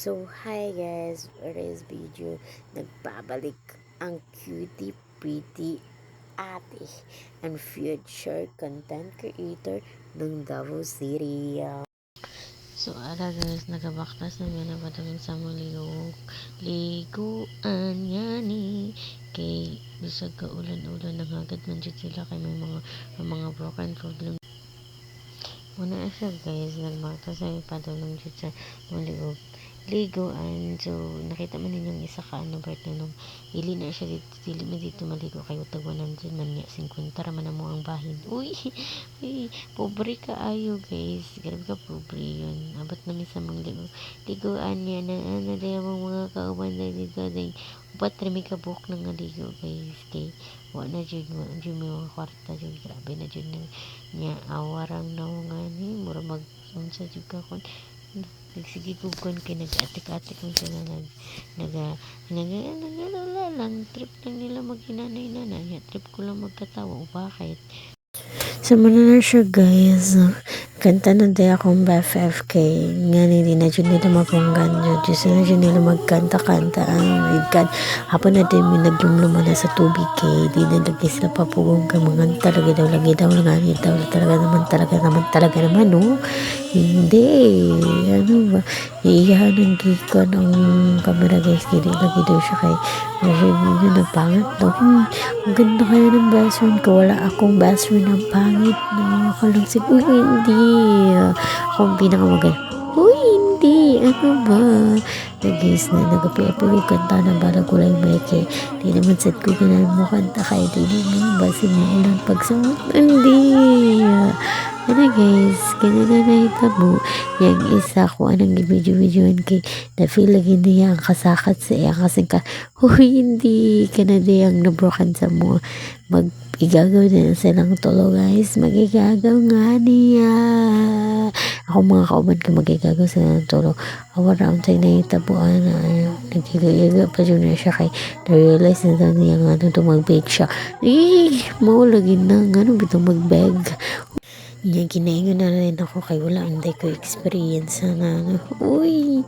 So, hi guys, for this video, nagbabalik ang cutie pretty ate and future content creator ng Davao City. So, ara guys, nagabaktas na nga napadagin sa mga liguan nga ni kay bisag ka ulan-ulan nangagad man dyan sila kay may mga broken problem. Muna siya guys, nagbaktas sa ipadulong dyan sa mga liguan. So, nakita man ninyong isa ka part na nung ili na siya dili man dito maligo kayo tag 100 man niya 50 raman na mo ang bahin. Uy, pobre ka ayo guys, grabe ka pobre yun. Abot namin sa mga liguan niya na mga kauban na dito dahil upat remi ka buhok ng ligo guys kay wala na dyan mga kwarta dyan, grabe na dyan niya awarang na nga ni mura mag unsa dyan ka kon nagsige kung kay nag-atik-atik mo sila nagalala lang trip lang nila maghinanay-nanay trip ko lang magkatawa bakit So, muna na siya guys. Kanta na di akong BFF kay nga hindi na dyan nila mapunggan. Diyos na dyan nila magkanta-kanta. Ikan, hapon na din may naglumluma na sa tubig kay di na lagi sila papugong kay mga talaga daw lagi daw talaga naman no. Hindi. Ano ba? Iiyahan ng gikon ang camera guys. Hindi lagi daw siya kay yun nagpangat daw. Ang ganda kaya ng best friend ko. Wala akong best friend ang pangit na ako lang uy hindi ako ang pinakamaganda uy hindi ano ba guys na nagapi-api ko kanta na balag ko lang may kay di naman sad ko ganan mo kanta kay di naman basi mo ulan pagsuot hindi ano guys ganun na hitabo yung isa ko anong i-video-videoan kay na feel lagi niya ang kasakat sa iya kasi ka hindi ka na di ang nabroken sa mo igagaw din silang tulo guys magigagaw nga niya ako mga kauban ko magigagaw silang tulo awar round tayo na itabuan na nagigaga pa dyan na siya kay na-realize na daw niya nga ano mag-bake siya maulagin na nga ano bitong mag-beg niya ginaingon na rin ako kay wala hindi ko experience na uy